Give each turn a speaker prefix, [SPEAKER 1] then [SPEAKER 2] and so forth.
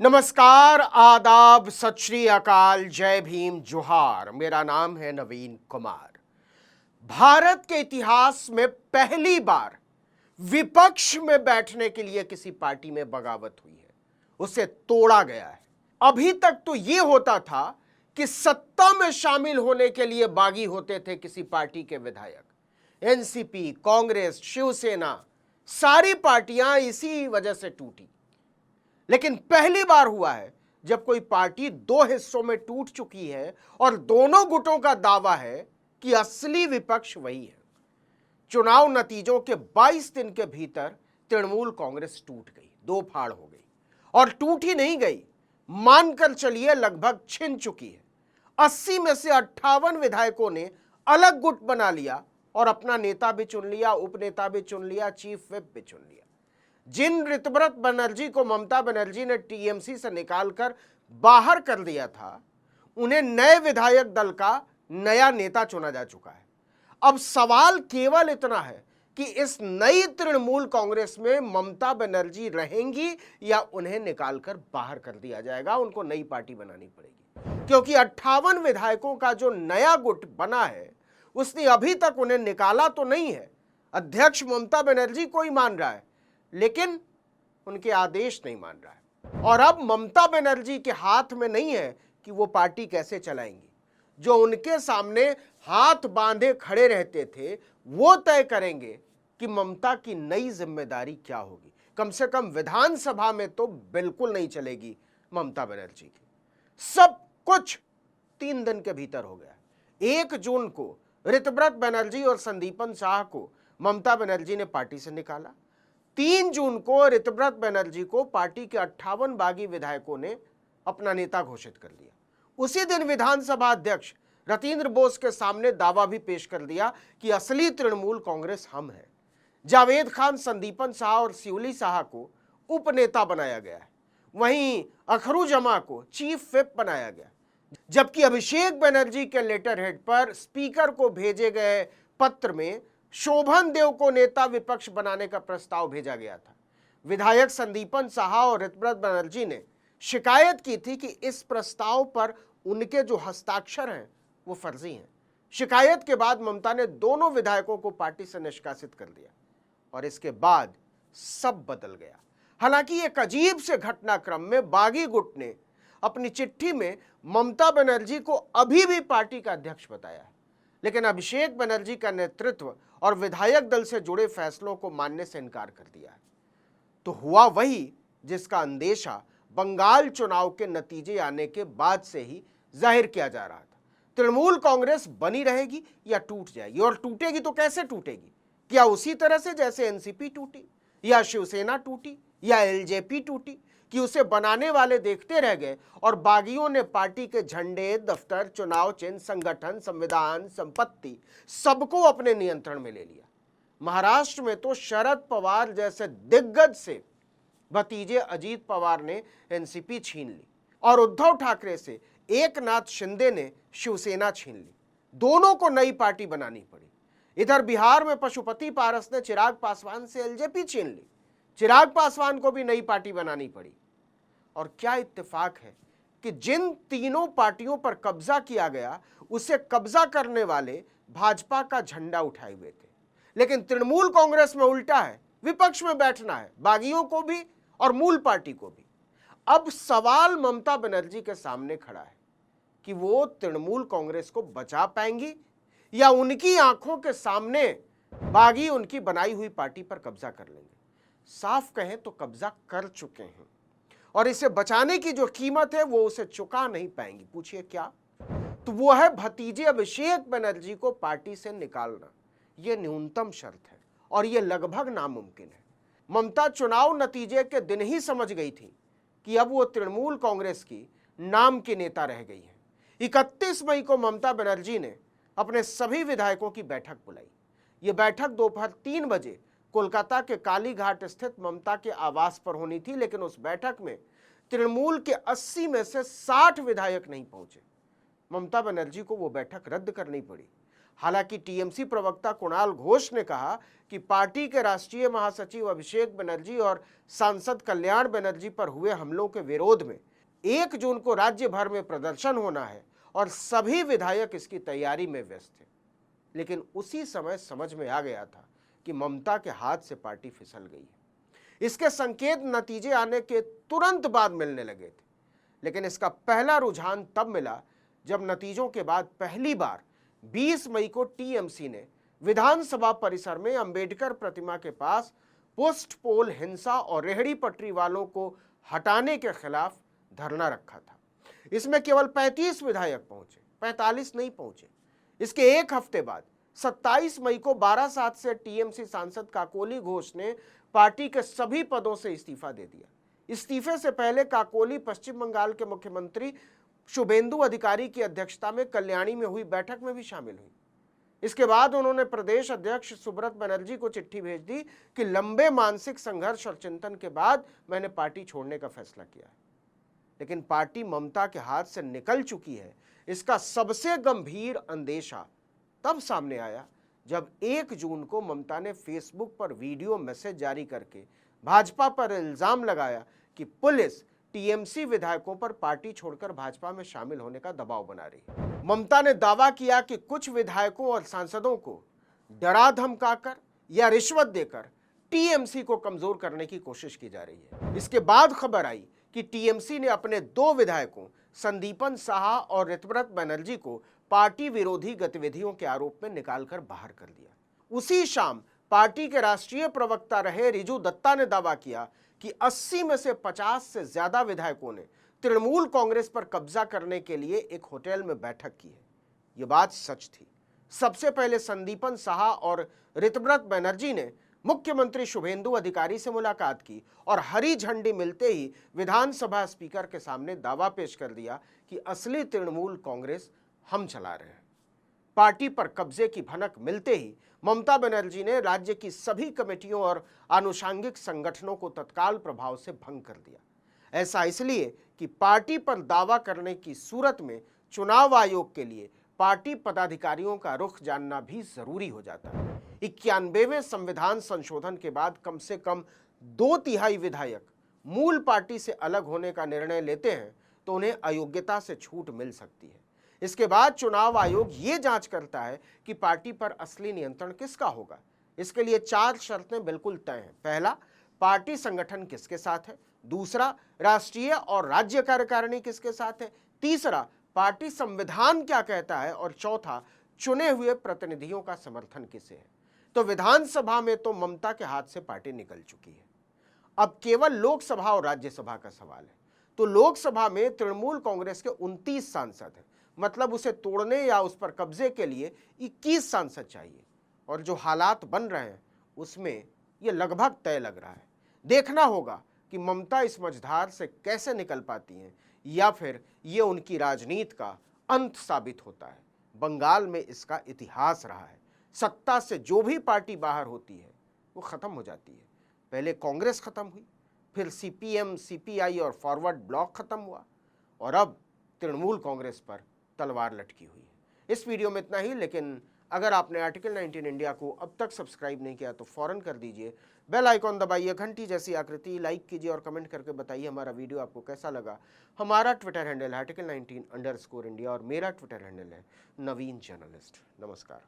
[SPEAKER 1] नमस्कार, आदाब, सत श्री अकाल, जय भीम, जोहार। मेरा नाम है नवीन कुमार। भारत के इतिहास में पहली बार विपक्ष में बैठने के लिए किसी पार्टी में बगावत हुई है, उसे तोड़ा गया है। अभी तक तो यह होता था कि सत्ता में शामिल होने के लिए बागी होते थे किसी पार्टी के विधायक। एनसीपी, कांग्रेस, शिवसेना, सारी पार्टियां इसी वजह से टूटी। लेकिन पहली बार हुआ है जब कोई पार्टी दो हिस्सों में टूट चुकी है और दोनों गुटों का दावा है कि असली विपक्ष वही है। चुनाव नतीजों के 22 दिन के भीतर तृणमूल कांग्रेस टूट गई, दो फाड़ हो गई। और टूट ही नहीं गई, मानकर चलिए लगभग छिन चुकी है। 80 में से 58 विधायकों ने अलग गुट बना लिया और अपना नेता भी चुन लिया, उपनेता भी चुन लिया, चीफ व्हिप भी चुन लिया। जिन ऋतव्रत बनर्जी को ममता बनर्जी ने टीएमसी से निकालकर बाहर कर दिया था, उन्हें नए विधायक दल का नया नेता चुना जा चुका है। अब सवाल केवल इतना है कि इस नई तृणमूल कांग्रेस में ममता बनर्जी रहेंगी या उन्हें निकालकर बाहर कर दिया जाएगा, उनको नई पार्टी बनानी पड़ेगी। क्योंकि 58 विधायकों का जो नया गुट बना है उसने अभी तक उन्हें निकाला तो नहीं है। अध्यक्ष ममता बनर्जी को ही मान रहा है, लेकिन उनके आदेश नहीं मान रहा है। और अब ममता बनर्जी के हाथ में नहीं है कि वो पार्टी कैसे चलाएंगी। जो उनके सामने हाथ बांधे खड़े रहते थे वो तय करेंगे कि ममता की नई जिम्मेदारी क्या होगी। कम से कम विधानसभा में तो बिल्कुल नहीं चलेगी ममता बनर्जी की। सब कुछ 3 दिन के भीतर हो गया। 1 जून को ऋतव्रत बनर्जी और संदीपन शाह को ममता बनर्जी ने पार्टी से निकाला। 3 जून को ऋतव्रत बनर्जी को पार्टी के 58 बागी विधायकों ने अपना नेता घोषित कर दिया। उसी दिन विधानसभा अध्यक्ष रतीन्द्र बोस के सामने दावा भी पेश कर दिया कि असली तृणमूल कांग्रेस हम हैं। जावेद खान, संदीपन शाह और शिवली शाह को उपनेता बनाया गया है। वहीं अखरू-जमा को चीफ व्हिप बनाया गया, जबकि अभिषेक बनर्जी के लेटर हेड पर स्पीकर को भेजे गए पत्र में शोभन देव को नेता विपक्ष बनाने का प्रस्ताव भेजा गया था। विधायक संदीपन शाह और ऋतव्रत बनर्जी ने शिकायत की थी कि इस प्रस्ताव पर उनके जो हस्ताक्षर हैं वो फर्जी हैं। शिकायत के बाद ममता ने दोनों विधायकों को पार्टी से निष्कासित कर दिया और इसके बाद सब बदल गया। हालांकि एक अजीब से घटनाक्रम में बागी गुट ने अपनी चिट्ठी में ममता बनर्जी को अभी भी पार्टी का अध्यक्ष बताया है, लेकिन अभिषेक बनर्जी का नेतृत्व और विधायक दल से जुड़े फैसलों को मानने से इनकार कर दिया है। तो हुआ वही जिसका अंदेशा बंगाल चुनाव के नतीजे आने के बाद से ही जाहिर किया जा रहा था। तृणमूल कांग्रेस बनी रहेगी या टूट जाएगी, और टूटेगी तो कैसे टूटेगी? क्या उसी तरह से जैसे एनसीपी टूटी, या शिवसेना टूटी, या एलजेपी टूटी कि उसे बनाने वाले देखते रह गए और बागियों ने पार्टी के झंडे, दफ्तर, चुनाव चिन्ह, संगठन, संविधान, संपत्ति सबको अपने नियंत्रण में ले लिया। महाराष्ट्र में तो शरद पवार जैसे दिग्गज से भतीजे अजीत पवार ने एनसीपी छीन ली और उद्धव ठाकरे से एकनाथ शिंदे ने शिवसेना छीन ली। दोनों को नई पार्टी बनानी पड़ी। इधर बिहार में पशुपति पारस ने चिराग पासवान से एलजेपी छीन ली। चिराग पासवान को भी नई पार्टी बनानी पड़ी। और क्या इत्तेफाक है कि जिन तीनों पार्टियों पर कब्जा किया गया उसे कब्जा करने वाले भाजपा का झंडा उठाए हुए थे, लेकिन तृणमूल कांग्रेस में उल्टा है, विपक्ष में बैठना है, बागियों को भी और मूल पार्टी को भी। अब सवाल ममता बनर्जी के सामने खड़ा है कि वो तृणमूल कांग्रेस को बचा पाएंगी या उनकी आंखों के सामने बागी उनकी बनाई हुई पार्टी पर कब्जा कर लेंगे। साफ कहें तो कब्जा कर चुके हैं और इसे बचाने की जो कीमत है वो उसे चुका नहीं पाएंगी। पूछिए क्या? तो वो है भतीजे अभिषेक बनर्जी को पार्टी से निकालना। यह न्यूनतम शर्त है और यह लगभग नामुमकिन है। ममता चुनाव नतीजे के दिन ही समझ गई थी कि अब वो तृणमूल कांग्रेस की नाम की नेता रह गई है। 31 मई को ममता बनर्जी ने अपने सभी विधायकों की बैठक बुलाई। ये बैठक दोपहर 3 बजे कोलकाता के कालीघाट स्थित ममता के आवास पर होनी थी, लेकिन उस बैठक में तृणमूल के 80 में से 60 विधायक नहीं पहुंचे। ममता बनर्जी को वो बैठक रद्द करनी पड़ी। हालांकि टीएमसी प्रवक्ता कुणाल घोष ने कहा कि पार्टी के राष्ट्रीय महासचिव अभिषेक बनर्जी और सांसद कल्याण बनर्जी पर हुए हमलों के विरोध में 1 जून को राज्य भर में प्रदर्शन होना है और सभी विधायक इसकी तैयारी में व्यस्त थे। लेकिन उसी समय समझ में आ गया था कि ममता के हाथ से पार्टी फिसल गई है। इसके संकेत नतीजे आने के तुरंत बाद मिलने लगे थे, लेकिन इसका पहला रुझान तब मिला जब नतीजों के बाद पहली बार 20 मई को टीएमसी ने विधानसभा परिसर में अंबेडकर प्रतिमा के पास पोस्ट पोल हिंसा और रेहड़ी पटरी वालों को हटाने के खिलाफ धरना रखा था। इसमें केवल 35 विधायक पहुंचे, 45 नहीं पहुंचे। इसके एक हफ्ते बाद 27 मई को बारासात से टीएमसी सांसद काकोली घोष ने पार्टी के सभी पदों से इस्तीफा दे दिया। इस्तीफे से पहले काकोली पश्चिम बंगाल के मुख्यमंत्री शुभेंदु अधिकारी की अध्यक्षता में कल्याणी में हुई बैठक में भी शामिल हुई। इसके बाद उन्होंने प्रदेश अध्यक्ष सुब्रत बनर्जी को चिट्ठी भेज दी कि लंबे मानसिक संघर्ष और चिंतन के बाद मैंने पार्टी छोड़ने का फैसला किया है। लेकिन पार्टी ममता के हाथ से निकल चुकी है, इसका सबसे गंभीर अंदेशा तब सामने आया जब 1 जून को ममता ने फेसबुक पर वीडियो मैसेज जारी करके भाजपा पर इल्जाम लगाया कि पुलिस टीएमसी विधायकों पर पार्टी छोड़कर भाजपा में शामिल होने का दबाव बना रही है। ममता ने दावा किया कि कुछ विधायकों और सांसदों को डरा धमकाकर या रिश्वत देकर टीएमसी को कमजोर करने की कोशिश की जा रही है। इसके बाद खबर आई कि टीएमसी ने अपने 2 विधायकों संदीपन साहा और ऋतव्रत बनर्जी को पार्टी विरोधी गतिविधियों के आरोप में निकालकर बाहर कर दिया। उसी शाम पार्टी के राष्ट्रीय प्रवक्ता रहे रिजू दत्ता ने दावा किया कि 80 में से 50 से ज्यादा विधायकों ने तृणमूल कांग्रेस पर कब्जा करने के लिए एक होटल में बैठक की है। यह बात सच थी। सबसे पहले संदीपन साहा और ऋतव्रत बनर्जी ने मुख्यमंत्री शुभेंदु अधिकारी से मुलाकात की और हरी झंडी मिलते ही विधानसभा स्पीकर के सामने दावा पेश कर दिया कि असली तृणमूल कांग्रेस हम चला रहे हैं। पार्टी पर कब्जे की भनक मिलते ही ममता बनर्जी ने राज्य की सभी कमेटियों और आनुषांगिक संगठनों को तत्काल प्रभाव से भंग कर दिया। ऐसा इसलिए कि पार्टी पर दावा करने की सूरत में चुनाव आयोग के लिए पार्टी पदाधिकारियों का रुख जानना भी जरूरी हो जाता है। 91वें संविधान संशोधन के बाद कम से कम 2/3 विधायक मूल पार्टी से अलग होने का निर्णय लेते हैं तो उन्हें अयोग्यता से छूट मिल सकती है। इसके बाद चुनाव आयोग ये जांच करता है कि पार्टी पर असली नियंत्रण किसका होगा। इसके लिए 4 शर्तें बिल्कुल तय हैं। पहला, पार्टी संगठन किसके साथ है। दूसरा, राष्ट्रीय और राज्य कार्यकारिणी किसके साथ है। तीसरा, पार्टी संविधान क्या कहता है। और चौथा, चुने हुए प्रतिनिधियों का समर्थन किसे है। तो विधानसभा में तो ममता के हाथ से पार्टी निकल चुकी है। अब केवल लोकसभा और राज्यसभा का सवाल है। तो लोकसभा में तृणमूल कांग्रेस के 29 सांसद हैं, मतलब उसे तोड़ने या उस पर कब्जे के लिए 21 सांसद चाहिए। और जो हालात बन रहे हैं उसमें यह लगभग तय लग रहा है। देखना होगा कि ममता इस मझधार से कैसे निकल पाती हैं या फिर ये उनकी राजनीति का अंत साबित होता है। बंगाल में इसका इतिहास रहा है। सत्ता से जो भी पार्टी बाहर होती है वो खत्म हो जाती है। पहले कांग्रेस खत्म हुई, फिर सीपीएम, सीपीआई और फॉरवर्ड ब्लॉक खत्म हुआ और अब तृणमूल कांग्रेस पर तलवार लटकी हुई है। इस वीडियो में इतना ही, लेकिन अगर आपने आर्टिकल 19 इंडिया को अब तक सब्सक्राइब नहीं किया तो फौरन कर दीजिए। बेल आइकॉन दबाइए, घंटी जैसी आकृति, लाइक कीजिए और कमेंट करके बताइए हमारा वीडियो आपको कैसा लगा। हमारा ट्विटर हैंडल है article19_India और मेरा ट्विटर हैंडल है नवीन जर्नलिस्ट। नमस्कार।